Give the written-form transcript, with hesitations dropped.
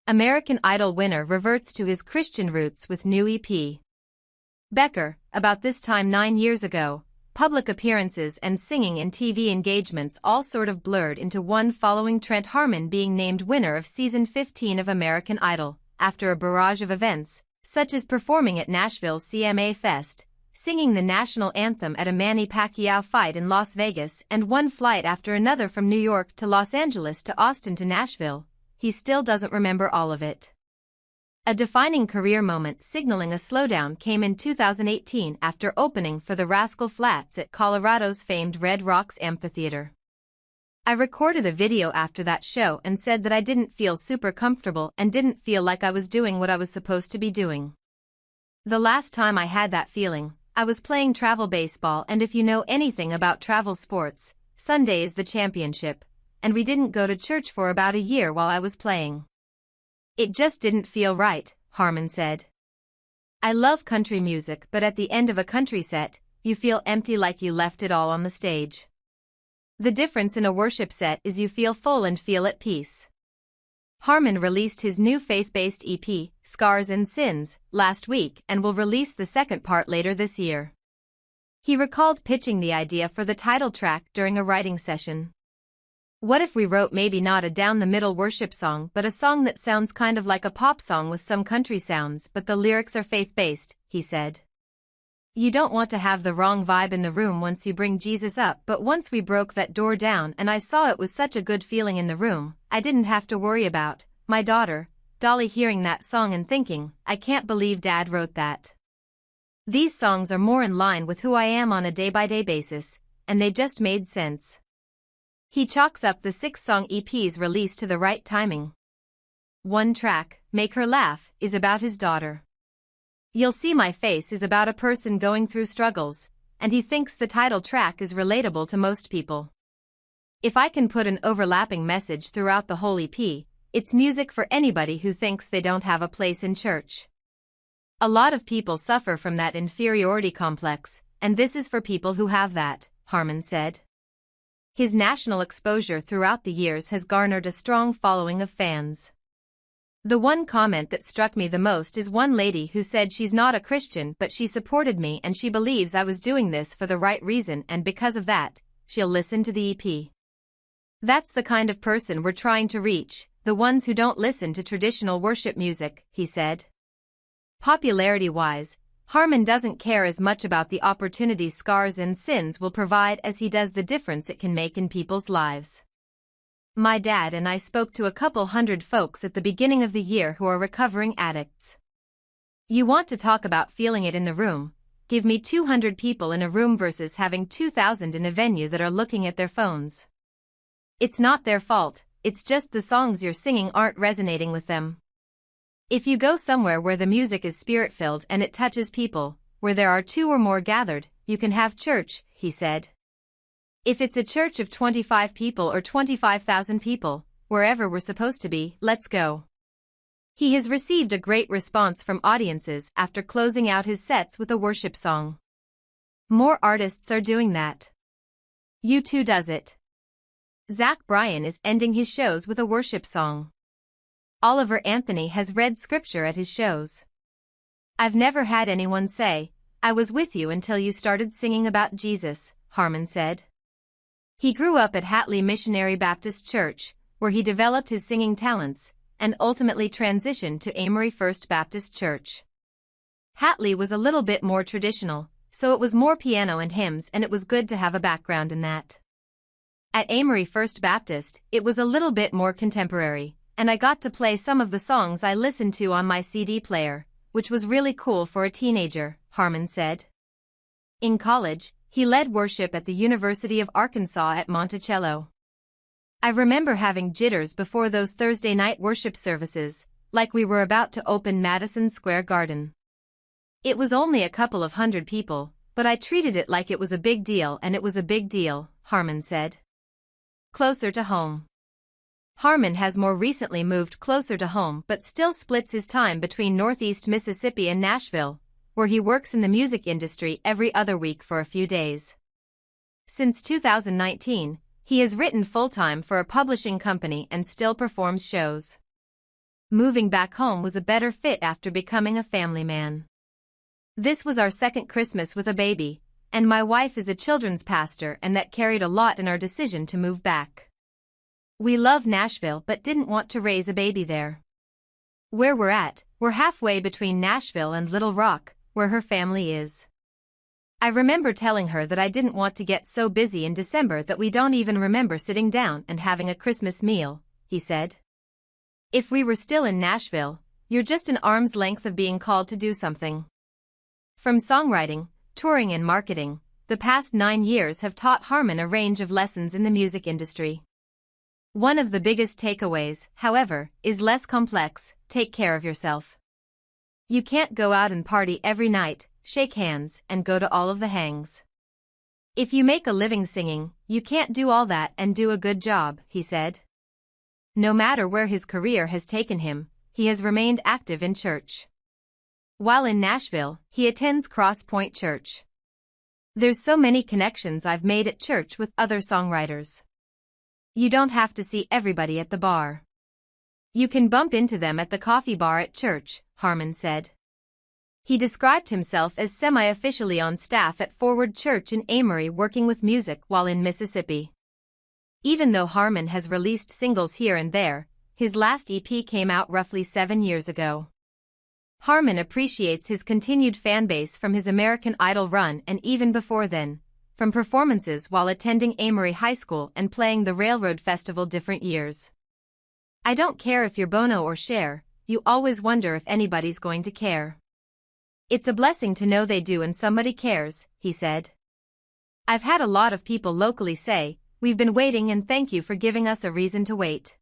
American Idol winner reverts to his Christian roots with new EP. Becker, about this time 9 years ago, public appearances and singing and TV engagements all sort of blurred into one following Trent Harmon being named winner of Season 15 of American Idol, after a barrage of events, such as performing at Nashville's CMA Fest, singing the national anthem at a Manny Pacquiao fight in Las Vegas, and one flight after another from New York to Los Angeles to Austin to Nashville. He still doesn't remember all of it. A defining career moment signaling a slowdown came in 2018 after opening for the Rascal Flatts at Colorado's famed Red Rocks Amphitheater. I recorded a video after that show and said that I didn't feel super comfortable and didn't feel like I was doing what I was supposed to be doing. The last time I had that feeling, I was playing travel baseball, and if you know anything about travel sports, Sunday is the championship, and we didn't go to church for about a year while I was playing. It just didn't feel right, Harmon said. I love country music, but at the end of a country set, you feel empty, like you left it all on the stage. The difference in a worship set is you feel full and feel at peace. Harmon released his new faith-based EP, Scars and Sins, last week and will release the second part later this year. He recalled pitching the idea for the title track during a writing session. What if we wrote maybe not a down-the-middle worship song but a song that sounds kind of like a pop song with some country sounds, but the lyrics are faith-based, he said. You don't want to have the wrong vibe in the room once you bring Jesus up, but once we broke that door down and I saw it was such a good feeling in the room, I didn't have to worry about my daughter, Dolly, hearing that song and thinking, I can't believe Dad wrote that. These songs are more in line with who I am on a day-by-day basis, and they just made sense. He chalks up the 6-song EP's release to the right timing. One track, Make Her Laugh, is about his daughter. You'll See My Face is about a person going through struggles, and he thinks the title track is relatable to most people. If I can put an overlapping message throughout the whole EP, it's music for anybody who thinks they don't have a place in church. A lot of people suffer from that inferiority complex, and this is for people who have that, Harmon said. His national exposure throughout the years has garnered a strong following of fans. The one comment that struck me the most is one lady who said she's not a Christian but she supported me and she believes I was doing this for the right reason, and because of that, she'll listen to the EP. That's the kind of person we're trying to reach, the ones who don't listen to traditional worship music, he said. Popularity-wise, Harmon doesn't care as much about the opportunities Scars and Sins will provide as he does the difference it can make in people's lives. My dad and I spoke to a couple hundred folks at the beginning of the year who are recovering addicts. You want to talk about feeling it in the room? Give me 200 people in a room versus having 2,000 in a venue that are looking at their phones. It's not their fault, it's just the songs you're singing aren't resonating with them. If you go somewhere where the music is spirit-filled and it touches people, where there are 2 or more gathered, you can have church, he said. If it's a church of 25 people or 25,000 people, wherever we're supposed to be, let's go. He has received a great response from audiences after closing out his sets with a worship song. More artists are doing that. U2 does it. Zach Bryan is ending his shows with a worship song. Oliver Anthony has read scripture at his shows. I've never had anyone say, I was with you until you started singing about Jesus, Harmon said. He grew up at Hatley Missionary Baptist Church, where he developed his singing talents, and ultimately transitioned to Amory First Baptist Church. Hatley was a little bit more traditional, so it was more piano and hymns, and it was good to have a background in that. At Amory First Baptist, it was a little bit more contemporary, and I got to play some of the songs I listened to on my CD player, which was really cool for a teenager, Harmon said. In college, he led worship at the University of Arkansas at Monticello. I remember having jitters before those Thursday night worship services, like we were about to open Madison Square Garden. It was only a couple of hundred people, but I treated it like it was a big deal, and it was a big deal, Harmon said. Closer to home. Harmon has more recently moved closer to home but still splits his time between Northeast Mississippi and Nashville, where he works in the music industry every other week for a few days. Since 2019, he has written full-time for a publishing company and still performs shows. Moving back home was a better fit after becoming a family man. This was our second Christmas with a baby, and my wife is a children's pastor, and that carried a lot in our decision to move back. We love Nashville but didn't want to raise a baby there. Where we're halfway between Nashville and Little Rock, where her family is. I remember telling her that I didn't want to get so busy in December that we don't even remember sitting down and having a Christmas meal, he said. If we were still in Nashville, you're just an arm's length of being called to do something. From songwriting, touring and marketing, the past 9 years have taught Harmon a range of lessons in the music industry. One of the biggest takeaways, however, is less complex: take care of yourself. You can't go out and party every night, shake hands, and go to all of the hangs. If you make a living singing, you can't do all that and do a good job, he said. No matter where his career has taken him, he has remained active in church. While in Nashville, he attends Cross Point Church. There's so many connections I've made at church with other songwriters. You don't have to see everybody at the bar. You can bump into them at the coffee bar at church, Harmon said. He described himself as semi-officially on staff at Forward Church in Amory, working with music while in Mississippi. Even though Harmon has released singles here and there, his last EP came out roughly 7 years ago. Harmon appreciates his continued fanbase from his American Idol run and even before then, from performances while attending Amory High School and playing the Railroad Festival different years. I don't care if you're Bono or Cher, you always wonder if anybody's going to care. It's a blessing to know they do and somebody cares, he said. I've had a lot of people locally say, we've been waiting and thank you for giving us a reason to wait.